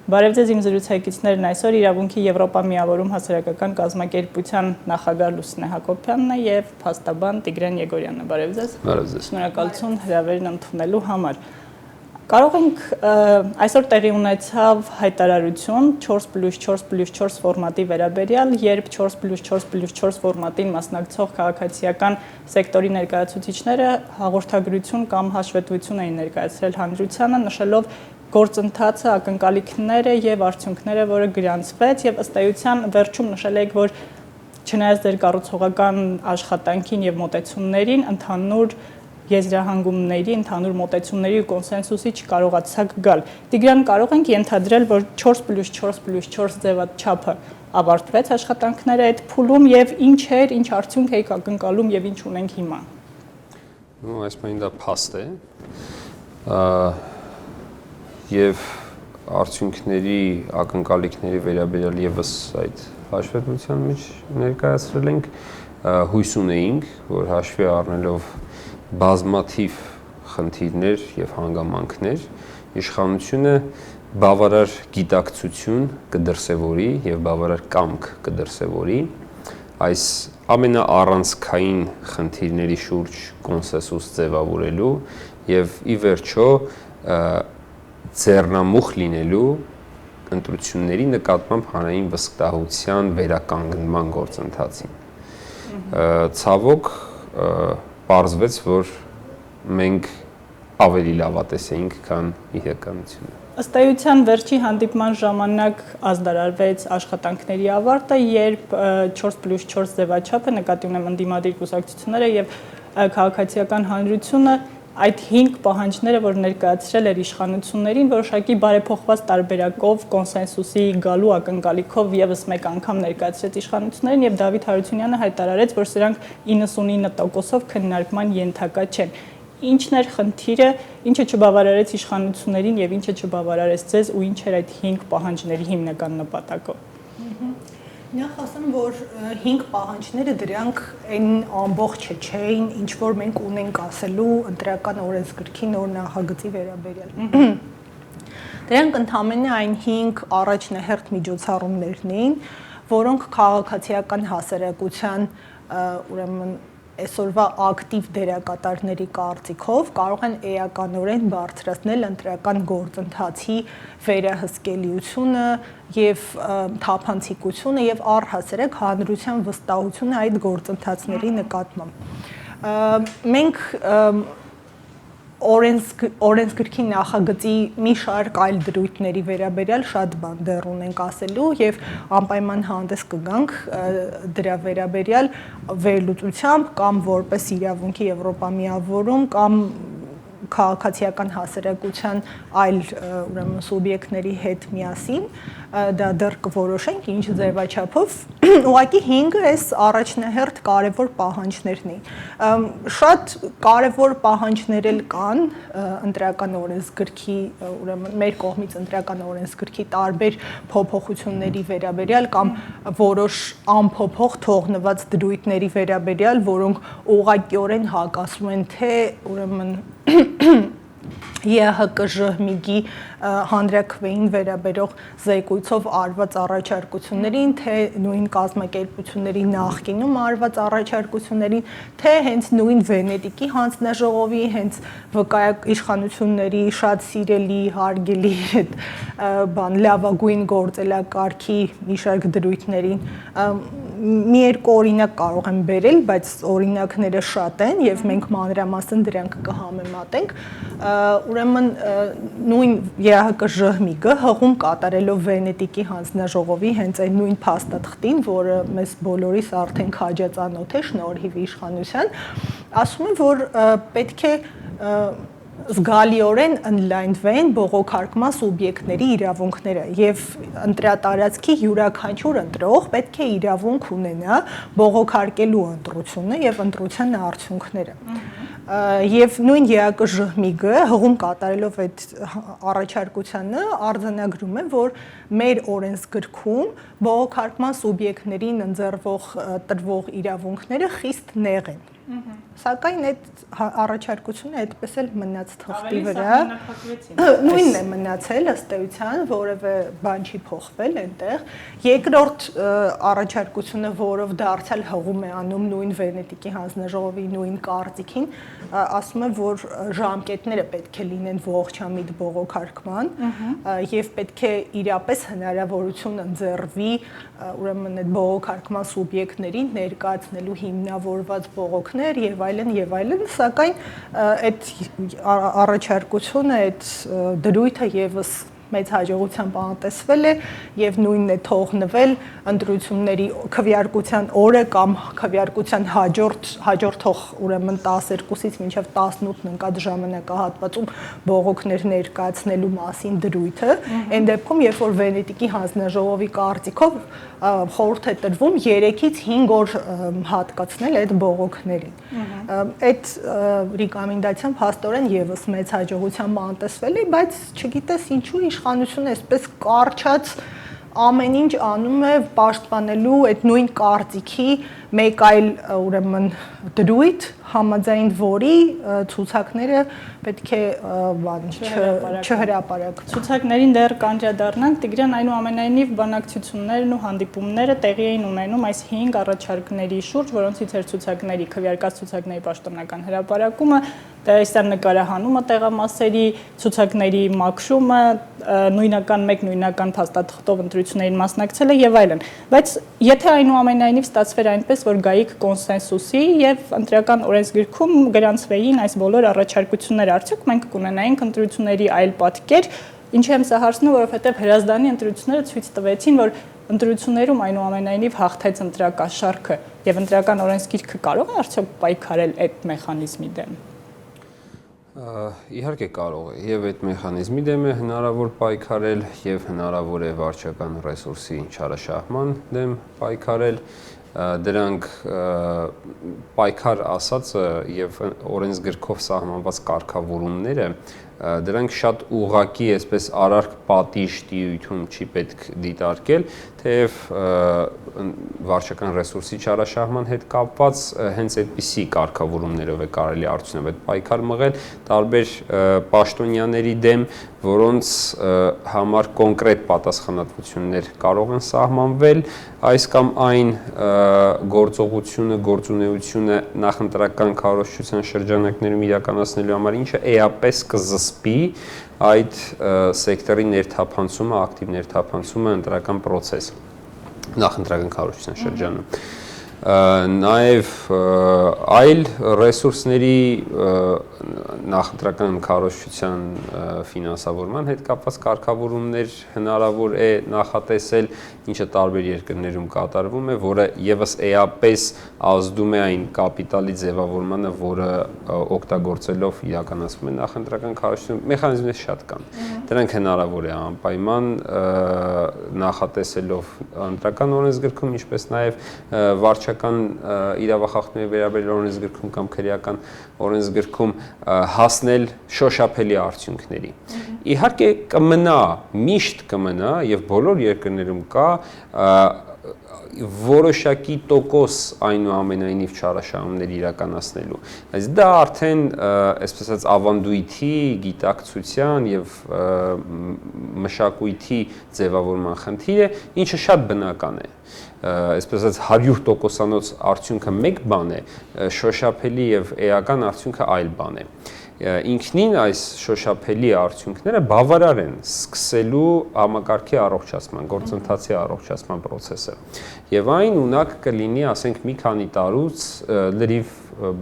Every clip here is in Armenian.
Բարև ձեզ իմ զրուցակիցներն այսօր իրավունքի Եվրոպա միավորում հասարակական կազմակերպության նախագահ Լուսինե Հակոբյանն է եւ փաստաբան Տիգրան Եգորյանն է։ Բարև ձեզ։ Բարև ձեզ։ Շնորհակալություն հրավերն ընդունելու համար։ Կարող ենք այսօր տեղի ունեցավ հայտարարություն 4+4+4 ֆորմատի վերաբերյալ, երբ 4+4+4 ֆորմատին մասնակցող քաղաքացիական սեկտորի ներկայացուցիչները հաղորդագրություն կամ հաշվետվություն էին ներկայացրել հանրությանը, նշելով գործընթացը, ակնկալիքները եւ արդյունքները, որը գրանցվեց եւ ըստ էության վերջում նշել եք, որ չնայած դեր կառուցողական աշխատանքին եւ մոտեցումներին ընդհանուր եզրահանգումների, ընդհանուր մոտեցումների ու կոնսենսուսի չկարողացաք գալ։ Տիգրան, կարող ենք ենթադրել, որ 4+4+4 ձևաչափը ավարտվեց աշխատանքները այդ փուլում եւ ինչ էր, ինչ արդյունք եք ակնկալում եւ ինչ ունենք հիմա։ Այս բանը դա փաստ է։ Եվ արդյունքների, ակնկալիքների վերաբերյալ եւս այդ հաշվետվության մեջ ներկայացրել ենք, հույս ունեինք, որ հաշվի առնելով բազմաթիվ խնդիրներ եւ հանգամանքներ, իշխանությունը բավարար գիտակցություն կդրսևորի եւ բավարար կամք կդրսևորի այս ամենաառանցքային խնդիրների շուրջ կոնսենսուս ձևավորելու եւ ի վերջո ձեռնամուխ լինելու ընտրությունների նկատմամբ հանրային վստահության վերականգնման գործընթացին։ Ցավոք պարզվեց, որ մենք ավելի լավատես էինք, քան իրականությունը։ Ըստ էության վերջի հանդիպման ժամանակ ազդարարվեց աշխատանքների ավարտը, երբ 4+4 ձևաչափը նկատի ունեմ ընդդիմադիր կուսակցությունները եւ քաղաքացիական հանրությունը այդ 5 պահանջները, որ ներկայացրել էր իշխանություններին, որոշակի բարեփոխված տարբերակով կոնսենսուսի գալու ակնկալիքով եւս մեկ անգամ ներկայացրեց իշխանություններին եւ Դավիթ Հարությունյանը հայտարարեց, որ սրանք 99%-ով քննարկման ենթակա չեն։ Ինչն էր խնդիրը, ինչը չբավարարեց իշխանություններին եւ ինչը չբավարարեց ձեզ ու ինչ էր այդ 5 պահանջների հիմնական նպատակը։ Նախ ասեմ, որ 5 պահանջները դրանք այն ամբողջը չէին, ինչ որ մենք ունենք ասելու ընտրական օրենսգրքի նոր նախագծի վերաբերյալ։ Դրանք ընդհանրապես այն 5 առաջնահերթ միջոցառումներն էին, որոնք քաղաքացիական հասարակության ուրեմն այսօրվա ակտիվ դերակատարների կարծիքով կարող են էականորեն բարձրացնել ընտրական գործընթացի վերահսկելիությունը եւ թափանցիկությունը եւ առհասարակ հանրության վստահությունը այդ գործընթացների նկատմամբ։ Մենք օրենսգրքի նախագծի մի շարք այլ դրույթների վերաբերյալ շատ բան դեռ ունենք ասելու եւ անպայման հանդես կգանք դրա վերաբերյալ վերլուծությամբ կամ որպես իրավունքի Եվրոպա միավորում կամ քաղաքացիական հասարակության այլ ուրեմն սուբյեկտների հետ միասին դա դեռ կորոշենք ինչ ձևաչափով ուղղակի 5-ը այս առաջնահերթ կարևոր պահանջներն են շատ կարևոր պահանջներ էլ կան ընտրական օրենսգրքի ուրեմն մեր կողմից ընտրական օրենսգրքի տարբեր փոփոխությունների վերաբերյալ կամ որոշ անփոփոխ թողնված դրույթների վերաբերյալ որոնք ուղղակիորեն հակասում են թե ուրեմն ԵՀԿ-ԺՀՄԻԳ-ի հանրաքվեին վերաբերող զեկույցով արված առաջարկություններին, թե նույն կազմակերպությունների նախկինում արված առաջարկություններին, թե հենց նույն Վենետիկի հանձնաժողովի, հենց իշխանությունների շատ սիրելի, հարգելի լավագույն գործելակարգի մի շարք դրույթներին մի երկու օրինակ կարող եմ բերել, բայց օրինակները շատ են եւ մենք մանրամասն դրանք կհամեմատենք։ Ուրեմն նույն ԵՀԿ-ԺՀՄԻԳ-ը հղում կատարելով Վենետիկի հանձնաժողովի հենց այն նույն փաստաթղթին, որը մեզ բոլորիս արդեն քաջածանոթ է շնորհիվ իշխանության, ասում է, որ պետք է զգալիորեն ընդլայնվեն բողոքարկման սուբյեկտների իրավունքները եւ ընտրատարածքի յուրաքանչյուր ընտրող պետք է իրավունք ունենա բողոքարկելու ընտրությունը եւ ընտրության արդյունքները։ Եվ նույն ԵԱԿ-ԺՀՄԻԳ-ը հղում կատարելով այդ առաջարկությանը արձանագրում է, որ մեր օրենսգրքում բողոքարկման սուբյեկտներին ընձեռվող տրվող իրավունքները խիստ նեղ են։ Սակայն այդ առաջարկությունը այդպես էլ մնաց թղթի վրա։ Նույնն է մնացել ըստ էության, որևէ բան չի փոխվել այնտեղ։ Երկրորդ առաջարկությունը, որով դարձյալ հղում է անում նույն Վենետիկի հանձնաժողովի նույն կարծիքին, ասում է, որ ժամկետները պետք է լինեն ողջամիտ բողոքարկման եւ պետք է իրապես հնարավորություն ընձեռվի ուրեմն այդ բողոքարկման սուբյեկտներին ներկայացնելու հիմնավորված բողոքներ եւ այլն, սակայն այդ առաջարկությունը, այդ դրույթը եւս մեծ հաջողությամբ անտեսվել է եւ նույնն է թողնվել ընտրությունների քվեարկության օրը կամ քվեարկության հաջորդող ուրեմն 12-ից մինչև 18-ն ընկած ժամանակահատվածում բողոքներ ներկայացնելու մասին դրույթը, այն դեպքում, երբ որ Վենետիկի հանձնաժողովի կարծիքով խորհուրդ է տրվում 3-ից 5 օր հատկացնել այդ բողոքներին։ Այդ ռեկոմենդացիան փաստորեն եւս մեծ հաջողությամբ անտեսվել է, բայց չգիտես ինչու իշխանությունը այսպես կարճած ամեն ինչ անում է պաշտպանելու այդ նույն կարծիքի մեկ այլ ուրեմն դրույթ, համաձայն որի ցուցակները պետք է չհրապարակվեն։ Ցուցակներին դեռ կանջադառնանք, Տիգրան, այնուամենայնիվ բանակցություններն ու հանդիպումները տեղի էին ունենում այս 5 առաջարկների շուրջ, որոնցից էր ցուցակների քվեարկած ցուցակների պաշտոնական հրապարակումը, տեսար նկարահանումը տեղամասերի, ցուցակների մաքրումը, նույնական մեկ նույնական փաստաթղթով ընտրություններին մասնակցելը եւ այլն։ Բայց եթե այնուամենայնիվ ստացվեր այնպես, որ գայիք կոնսենսուսի եւ ընտրական օրենսգրքում գրանցվեին այս բոլոր առաջարկությունները, արդյոք մենք կունենայինք ընտրությունների այլ պատկեր, ինչի եմ սա հարցնում, որովհետեւ Հրազդանի ընտրությունները ցույց տվեցին, որ ընտրություններում այնուամենայնիվ հաղթեց ընտրակաշառքը եւ ընտրական օրենսգիրքը կարող է արդյոք պայքարել այդ մեխանիզմի դեմ։ Իհարկե կարող է, եւ այդ մեխանիզմի դեմ է հնարավոր պայքարել եւ հնարավոր է վարչական ռեսուրսի չարաշահման դեմ պայքարել, դրանք պայքար ասածը եւ օրենսգրքով սահմանված կարգավորումները դրանք շատ ուղղակի այսպես արարք պատիժ տիրույթում չի պետք դիտարկել, թեև վարչական ռեսուրսի չարաշահման հետ կապված հենց այդպիսի կարգավորումներով է կարելի արդյունավետ այդ պայքար մղել տարբեր պաշտոնյաների դեմ, որոնց համար կոնկրետ պատասխանատվություններ կարող են սահմանվել այս կամ այն գործունեությունը նախընտրական քարոզչության շրջանակներում իրականացնելու համար, ինչը էապես կզսպի այդ սեկտորի ներթափանցումը, ակտիվ ներթափանցումը ընտրական process նախընտրական քարոզչության շրջանում։ Նաև այլ ռեսուրսների նախընտրական քարոզչության ֆինանսավորման հետ կապված կարգավորումներ հնարավոր է նախատեսել, ինչը տարբեր երկրներում կատարվում է, որը եւս էապես ազդում է այն կապիտալի ձևավորմանը, որը օգտագործելով իրականացվում է նախընտրական քարոզչություն, մեխանիզմներ շատ կան։ Դրանք հնարավոր է անպայման նախատեսելով ընտրական օրենսգրքում, ինչպես նաև վարչական իրավախախտումների վերաբերյալ օրենսգրքում կամ քրեական օրենսգրքում հասնել շոշափելի արդյունքների։ Իհարկե կմնա, միշտ կմնա եւ բոլոր երկրներում կա որոշակի տոկոս այնուամենայնիվ չարաշահումներ իրականացնելու։ Այս դա արդեն, այսպես ասած, ավանդույթի, գիտակցության եւ մշակույթի ձևավորման խնդիր է, ինչը շատ բնական է։ Այսպես ասած 100%-անոց արդյունքը մեկ բան է, շոշափելի եւ էական արդյունքը այլ բան է։ Ինքնին այս շոշափելի արդյունքները բավարար են սկսելու համակարգի առողջացման, գործընթացի առողջացման process-ը։ Եվ այն ունակ կլինի, ասենք, մի քանի տարուց լրիվ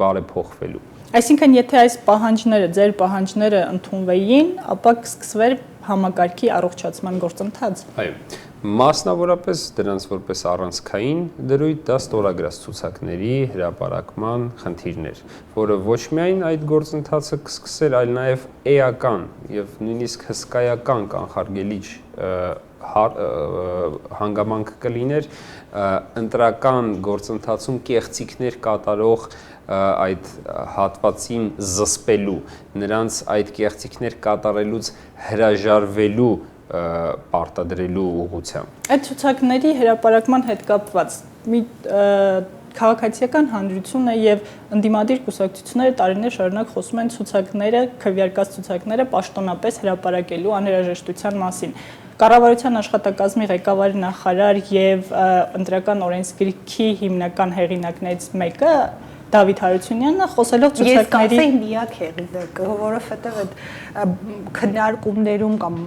բարեփոխվելու։ Այսինքն, եթե այս պահանջները, ձեր պահանջները ընդունվեին, ապա կսկսվեր համակարգի առողջացման գործընթաց։ Այո։ Մասնավորապես դրանց որպես առանցքային դրույթ դա ստորագրած ցուցակների հրապարակման խնդիրներ, որը ոչ միայն այդ գործընթացը կսկսեր, այլ նաև էական եւ նույնիսկ հսկայական կանխարգելիչ հանգամանք կլիներ ընտրական գործընթացում կեղծիքներ կատարող այդ հատվածին զսպելու, նրանց այդ կեղծիքներ կատարելուց հրաժարվելու պարտադրելու ուղղությամբ։ Այդ ցուցակների հրապարակման հետ կապված մի քաղաքացիական հանրությունը եւ ընդդիմադիր կուսակցությունները տարիներ շարունակ խոսում են ցուցակները, քվեարկած ցուցակները պաշտոնապես հրապարակելու անհրաժեշտության մասին։ Կառավարության աշխատակազմի ղեկավարի նախարար եւ ընտրական օրենսգրքի հիմնական հեղինակներից մեկը Դավիթ Հարությունյանը խոսելով ցուցակների ես միակ հեղինակը, որովհետեւ այդ քննարկումներում կամ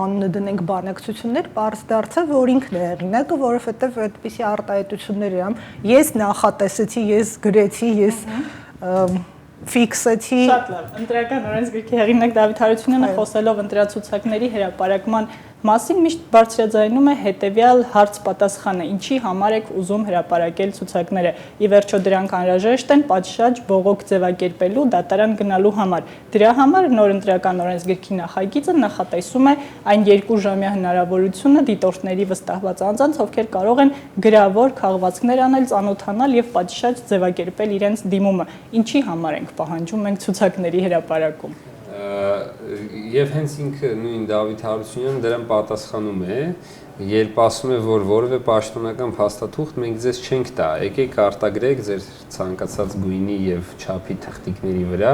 անունը դնենք բանակցություններ, բարձ դարձավ, որ ինքն է հեղինակը, որովհետեւ այդպիսի արտահայտություններ եմ, ես նախատեսեցի, ես գրեցի, ես ֆիքսեցի։ Շատ լավ, ընտրական օրենսգրքի հեղինակ Դավիթ Հարությունյանը խոսելով ընտրացուցակների հրապարակման մասին միշտ բարձրաձայնում է հետևյալ հարց-պատասխանը. ինչի համար եք ուզում հրապարակել ցուցակները։ Ի վերջո դրանք անհրաժեշտ են պատշաճ բողոք ձևակերպելու դատարան գնալու համար։ Դրա համար նոր ընտրական օրենսգրքի նախագիծը նախատեսում է այն 2 ժամյա հնարավորությունը դիտորդների վստահված անձանց, ովքեր կարող են գրավոր քաղվածքներ անել, ծանոթանալ եւ պատշաճ ձևակերպել իրենց դիմումը։ Ինչի համար ենք պահանջում մենք ցուցակների հրապարակում։ Եվ հենց ինքը նույն Դավիթ Հարությունյանը դրան պատասխանում է, երբ ասում է, որ որևէ պաշտոնական փաստաթուղթ մենք ձեզ չենք տա, եկեք արտագրեք ձեր ցանկացած գույնի եւ չափի թղթիկների վրա,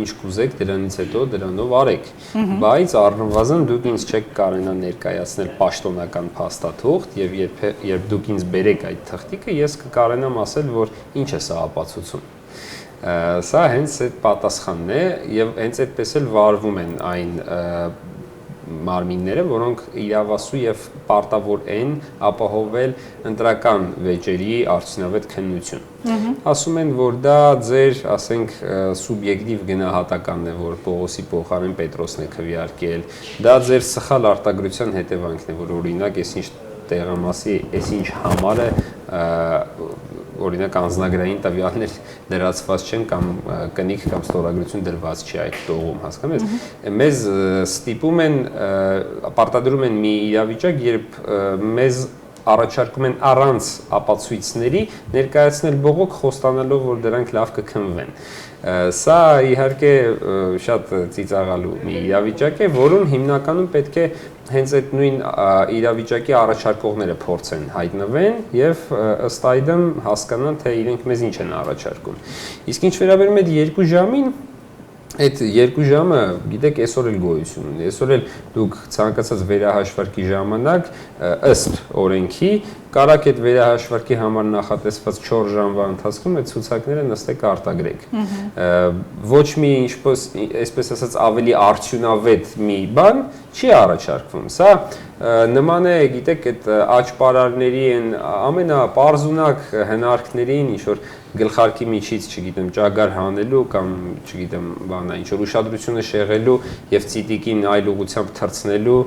ինչ կուզեք, դրանից հետո դրանով արեք։ Բայց առնվազն դուք ինձ չեք կարենա ներկայացնել պաշտոնական փաստաթուղթ եւ երբ դուք ինձ բերեք այդ թղթիկը, ես կկարենամ ասել, որ ինչ է սա ապացուցում։ Սա հենց այդ պատասխանն է եւ հենց այդպես էլ վարվում են այն մարմինները, որոնք իրավասու եւ պարտավոր են ապահովել ընտրական վեճերի արդյունավետ քննություն։ Ասում են, որ դա ձեր, ասենք, սուբյեկտիվ գնահատականն է, որ Պողոսի փոխարեն Պետրոսն է քվեարկել, դա ձեր սխալ արտագրության հետևանքն է, որ օրինակ այսինչ տեղամասի այսինչ համար է օրինակ անձնագրային տվյալներ լրացված չեն կամ կնիկ կամ ստորագրություն դրված չի այդ տողում, հասկանու՞մ ես։ Մեզ ստիպում են, պարտադրում են մի իրավիճակ, երբ մեզ առաջարկում են առանց ապացույցների ներկայացնել բողոք խոստանալով, որ դրանք լավ կքննվեն։ Սա իհարկե շատ ծիծաղալու մի իրավիճակ է, որում հիմնականում պետք է հենց այդ նույն իրավիճակի առաջարկողները փորձեն հայտնվեն եւ ըստ այդմ հասկանան, թե իրենք մեզ ինչ են առաջարկում։ Իսկ ինչ վերաբերում է 2 ժամին, այդ 2 ժամը, գիտեք, այսօր էլ գոյություն ունի։ Այսօր էլ դուք ցանկացած վերահաշվարկի ժամանակ ըստ օրենքի կարաք այդ վերահաշվարկի համար նախատեսված 4 ժամվա ընթացքում այդ ցուցակները նստեք արտագրեք։ Ոչ մի այսպես ասած ավելի արդյունավետ մի բան չի առաջարկվում։ Սա նման է, գիտեք, այդ աճպարարների են ամենապարզունակ հնարքներին, ինչ որ գլխարկի միջից, չգիտեմ, ճագար հանելու կամ, չգիտեմ, բանա, ինչ որ ուշադրությունը շեղելու եւ ցիտիկին այլ ուղղությամբ թռցնելու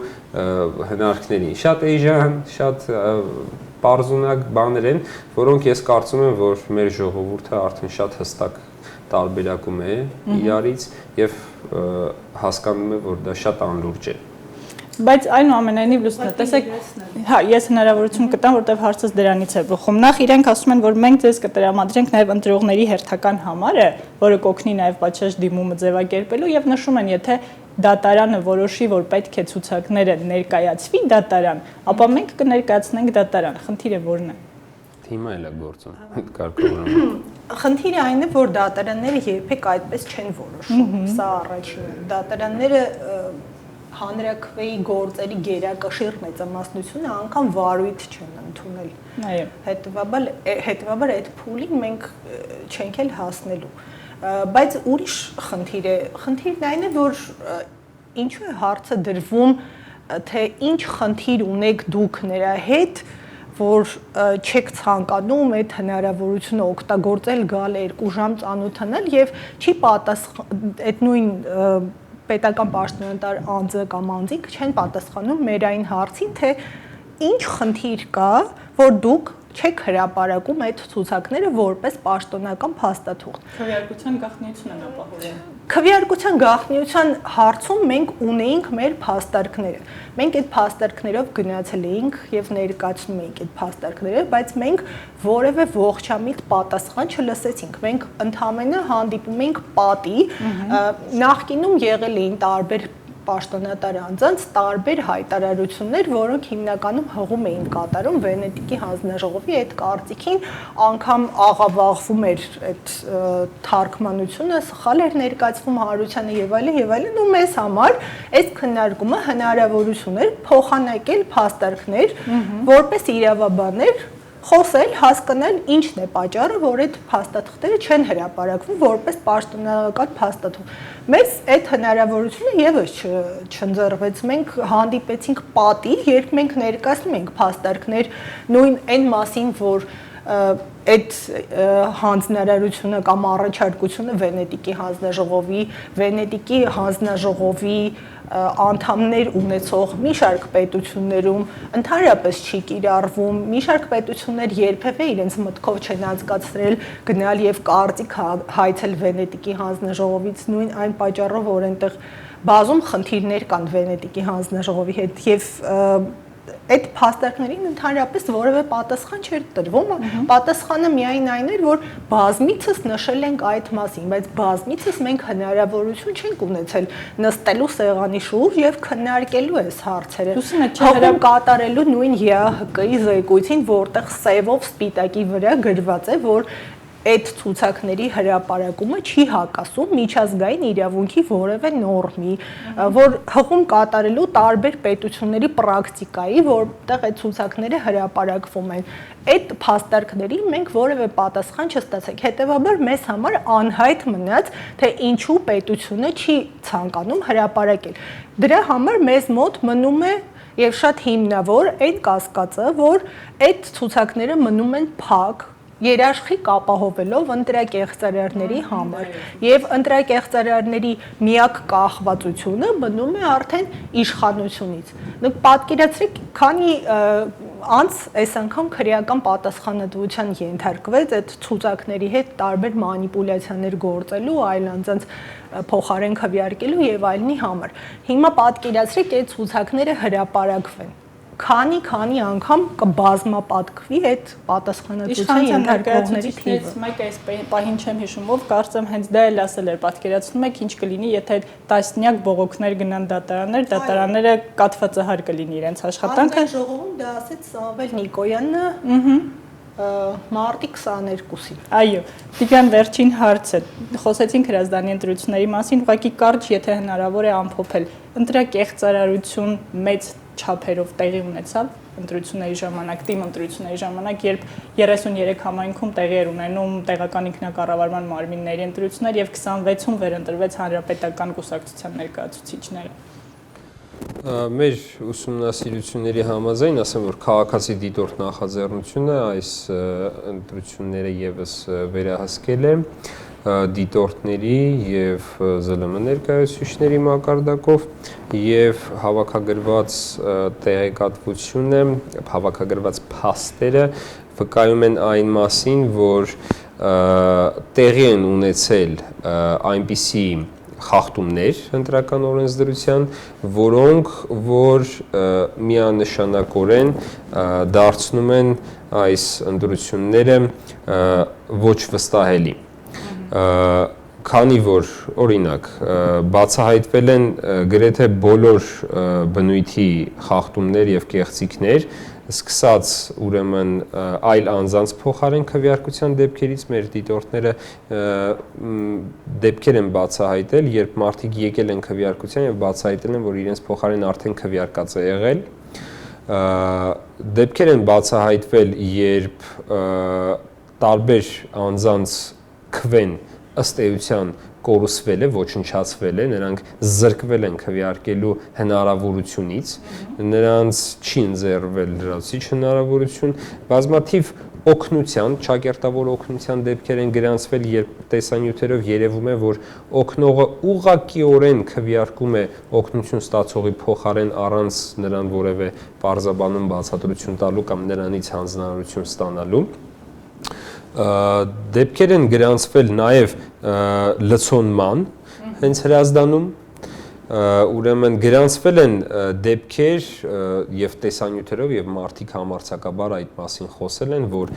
հնարքներին։ Շատ էժան, շատ պարզունակ բաներ են, որոնք ես կարծում եմ, որ մեր ժողովուրդը արդեն շատ հստակ տարբերակում է իրարից եւ հասկանում է, որ դա շատ անլուրջ է։ Բայց այնուամենայնիվ լուսնա, տեսեք, հա, ես հնարավորություն կտամ, որտեղ հարցս դրանից է բխում։ Նախ իրենք ասում են, որ մենք ձեզ կտրամադրենք նաև ընտրողների հերթական համարը, որը կօգնի նաև պատշաճ դիմումը ձևակերպելու եւ նշում են, եթե դատարանը որոշի, որ պետք է ցուցակները ներկայացվի դատարան, ապա մենք կներկայացնենք դատարան։ Խնդիրը որն է։ Հիմա էլ է գործում կարգավորումը։ Խնդիրը այն է, որ դատարանները երբեք այդպես չեն որոշում։ Սա առաջինը։ Դատարանները հանրաքվեի գործերի գերակշիռ մեծամասնությունը անգամ վարույթ չեն ընդունել։ Այո։ Հետևաբար այդ փուլին մենք չենք էլ հասնելու։ Բայց ուրիշ խնդիր է։ Խնդիրն այն է, որ ինչու է հարցը դրվում, թե ինչ խնդիր ունեք դուք նրա հետ, որ չեք ցանկանում այդ հնարավորությունը օգտագործել, գալ 2 ժամ ծանոթանալ եւ չի պատասխան այդ նույն պետական պաշտոնատար անձը կամ անձիկ չեն պատասխանում մեր այն հարցին, թե ինչ խնդիր կա, որ դուք չեք հրապարակում այդ ցուցակները որպես պաշտոնական փաստաթուղթ։ Քվեարկության գաղտնիություն են ապահովում։ Քվեարկության գաղտնիության հարցում մենք ունեինք մեր փաստարկները։ Մենք այդ փաստարկներով գնացել էինք եւ ներկայացնում էինք այդ փաստարկները, բայց մենք որևէ ողջամիտ պատասխան չլսեցինք։ Մենք ընդհանրապես հանդիպում էինք պատի, նախկինում եղել էին տարբեր պաշտոնատար անձանց տարբեր հայտարարություններ, որոնք հիմնականում հղում էին կատարում Վենետիկի հանձնաժողովի այդ կարծիքին, անգամ աղավաղվում էր այդ թարգմանությունը, սխալ էր ներկայացվում հանրությանը եւ այլն, ու մեզ համար այս քննարկումը հնարավորություն էր փոխանակել փաստարկներ, որպես իրավաբաններ խոսել, հասկանալ ինչն է պատճառը, որ այդ փաստաթղթերը չեն հրապարակվում որպես պաշտոնական փաստաթուղթ։ Մեզ այդ հնարավորությունը եւս չընձեռվեց։ Մենք հանդիպեցինք պատի, երբ մենք ներկայացնում ենք փաստարկներ նույն այն մասին, որ այդ հանձնարարությունը կամ առաջարկությունը Վենետիկի հանձնաժողովի անդամներ ունեցող մի շարք պետություններում ընդհանրապես չի կիրառվում, մի շարք պետություններ երբևէ իրենց մտքով չեն անցկացրել գնալ եւ կարծիք հայցել Վենետիկի հանձնաժողովից նույն այն պատճառով, որ այնտեղ բազում խնդիրներ կան Վենետիկի հանձնաժողովի հետ եւ այդ փաստարկներին ընդհանրապես որևէ պատասխան չէր տրվում, պատասխանը միայն այն էր, որ բազմիցս նշել ենք այդ մասին, բայց բազմիցս մենք հնարավորություն չենք ունեցել նստելու սեղանի շուրջ եւ քննարկելու այս հարցերը։ Հղում կատարելու նույն ՀՀԿ-ի զեկույցին, որտեղ սևով սպիտակի վրա գրված է, որ այդ ցուցակների հրապարակումը չի հակասում միջազգային իրավունքի որևէ նորմի, որ հղում կատարելու տարբեր պետությունների պրակտիկայի, որտեղ այդ ցուցակները հրապարակվում են։ Այդ փաստարկներին մենք որևէ պատասխան չստացանք։ Հետևաբար մեզ համար անհայտ մնաց, թե ինչու պետությունը չի ցանկանում հրապարակել։ Դրա համար մեզ մոտ մնում է եւ շատ հիմնավոր այն կասկածը, որ այդ ցուցակները մնում են փակ երաշխիք ապահովելով ընտրակեղծարարների համար եւ ընտրակեղծարարների միակ կախվածությունը մնում է արդեն իշխանությունից։ Դուք պատկերացրեք, քանի անց այս անգամ քրեական պատասխանատվության ենթարկվեց այդ ցուցակների հետ տարբեր մանիպուլյացիաներ գործելու, այլ անձանց փոխարեն քվեարկելու եւ այլնի համար։ Հիմա պատկերացրեք այդ ցուցակները հրապարակվեն։ Քանի անգամ կբազմապատկվի այդ պատասխանատվության ենթարկողների թիվը։ Մեկ այս պահին չեմ հիշում, ով կարծեմ հենց դա էլ ասել էր, պատկերացնում եք ինչ կլինի, եթե տասնյակ բողոքներ գնան դատարանները կաթվածահար կլինի իրենց աշխատանքը։ Հանձնաժողովում դա ասեց Սամվել Նիկոյանը մարտի 22-ին։ Այո, Տիգրան, վերջին հարցը։ Խոսեցինք հրազդանի ընտրությունների մասին, ուղղակի կարճ, եթե հնարավոր է ամփոփել։ Ընտրակեղծարարություն մեծ չափերով տեղի ունեցավ ընտրությունների ժամանակ, թիմ ընտրությունների ժամանակ, երբ 33 համայնքում տեղի էր ունենում տեղական ինքնակառավարման մարմինների ընտրություններ եւ 26-ում վերընտրվեց հանրապետական կուսակցության ներկայացուցիչները։ Մեր ուսումնասիրությունների համաձայն ասեմ, որ քաղաքացի դիտորդ նախաձեռնությունը այս ընտրությունները եւս վերահսկել է դիտորդների եւ ԶԼՄ ներկայացուցիչների մակարդակով եւ հավաքագրված տեղեկատվությունը, հավաքագրված փաստերը վկայում են այն մասին, որ տեղի են ունեցել այնպիսի խախտումներ ընտրական օրենսդրության, որոնք որ միանշանակորեն դարձնում են այս ընտրությունները ոչ վստահելի։ Քանի որ օրինակ բացահայտվել են գրեթե բոլոր բնույթի խախտումներ եւ կեղծիքներ, սկսած ուրեմն այլ անձանց փոխարեն քվեարկության դեպքերից մեր դիտորդները դեպքեր են բացահայտել, երբ մարդիկ եկել են քվեարկության եւ բացահայտել են, որ իրենց փոխարեն արդեն քվեարկած է եղել։ Դեպքեր են բացահայտվել, երբ տարբեր անձանց քվեն ըստ էության կորուսվել է, ոչնչացվել է, նրանք զրկվել են քվեարկելու հնարավորությունից, նրանց չի ընձեռվել լրացուցիչ հնարավորություն, բազմաթիվ օգնության, ճակերտավոր օգնության դեպքեր են գրանցվել, երբ տեսանյութերով երևում է, որ օգնողը ուղղակիորեն քվեարկում է օգնություն ստացողի փոխարեն առանց նրան որևէ պարզաբանում բացատրություն տալու կամ նրանից հանձնարարություն ստանալու։ Դեպքեր են գրանցվել նաև լցոնման հենց հրազդանում, ուրեմն գրանցվել են դեպքեր եւ տեսանյութերով եւ մարդիկ համարձակաբար այդ մասին խոսել են, որ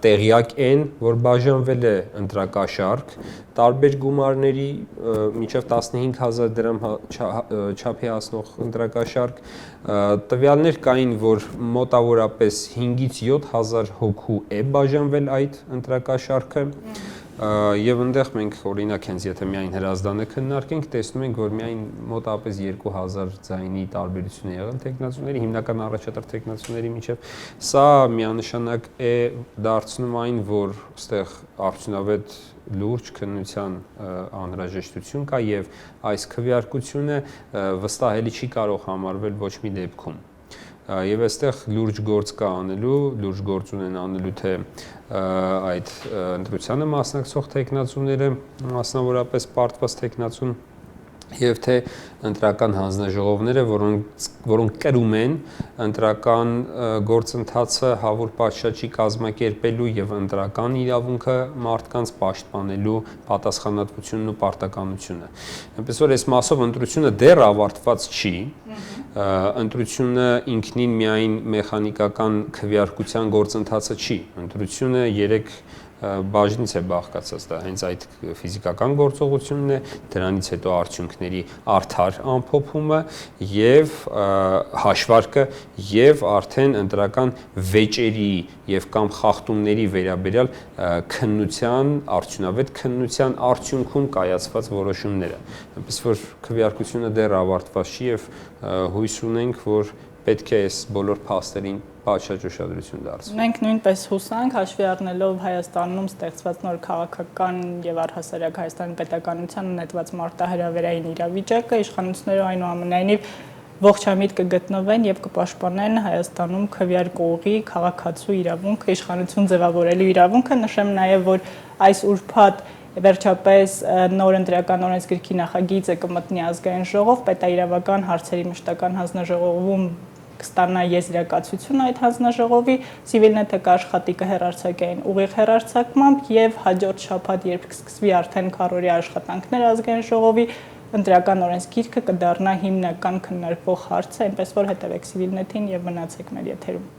տեղյակ են, որ բաժանվել է ընտրակաշարք տարբեր գումարների մինչև 15000 դրամ չափի հասնող ընտրակաշարք, տվյալներ կային, որ մոտավորապես 5-ից 7000 հոգու է բաժանվել այդ ընտրակաշարքը եւ այնտեղ մենք օրինակ հենց եթե միայն հրազդանը քննարկենք, տեսնում ենք, որ միայն մոտավորապես 2000 ձայնի տարբերություն է եղել տեխնացուների, հիմնական առաջատար տեխնացուների միջև։ Սա միանշանակ է դարձնում այն, որ այստեղ արդյունավետ լուրջ քննության անհրաժեշտություն կա եւ այս քվեարկությունը վստահելի չի կարող համարվել ոչ մի դեպքում։ Եվ այստեղ լուրջ գործ կա անելու, լուրջ գործ ունեն անելու թե այդ ընտրությանը մասնակցող տեխնացուները, մասնավորապես պարտված տեխնացուն եւ թե ընտրական հանձնաժողովները, որոնք կրում են ընտրական գործընթացը հավուր պատշաճի կազմակերպելու եւ ընտրական իրավունքը մարդկանց պաշտպանելու պատասխանատվությունն ու պարտականությունը։ Այնպես որ այս մասով ընտրությունը դեռ ավարտված չի, ընտրությունը ինքնին միայն մեխանիկական քվեարկության գործընթացը չի, ընտրությունը 3 բաժնից է բաղկացած, դա հենց այդ ֆիզիկական գործողությունն է, դրանից հետո արդյունքների արդար ամփոփումը եւ հաշվարկը եւ արդեն ընտրական վեճերի եւ կամ խախտումների վերաբերյալ քննության, արդյունավետ քննության արդյունքում կայացված որոշումները։ Այնպես որ քվեարկությունը դեռ ավարտված չի եւ հույս ունենք, որ պետք է այս բոլոր փաստերին պատշաճ ուշադրություն դարձնել։ Մենք նույնպես հուսանք, հաշվի առնելով Հայաստանում ստեղծված նոր քաղաքական եւ առհասարակ Հայաստանի պետականությանը նետված մարտահրավերային իրավիճակը, իշխանությունները այնուամենայնիվ ողջամիտ կգտնվեն եւ կպաշտպանեն Հայաստանում քվեարկողի քաղաքացու իրավունքը, իշխանություն ձևավորելու իրավունքը։ Նշեմ նաեւ, որ այս ուրբաթ վերջապես նոր ընտրական օրենսգրքի նախագիծը կմտնի ազգային ժողով, պետաիրավական հարցերի մշտական հանձնաժողովում կստանա եզրակացություն այդ հանձնաժողովի, Civilnet-ը կաշխատի կհեռարձակեն ուղիղ հեռարձակմամբ եւ հաջորդ շաբաթ, երբ կսկսվի արդեն քառօրյա աշխատանքներ ազգային ժողովի, ընտրական օրենսգիրքը կդառնա հիմնական քննարկվող հարցը, այնպես որ հետևեք Civilnet-ին եւ մնացեք մեր եթերում։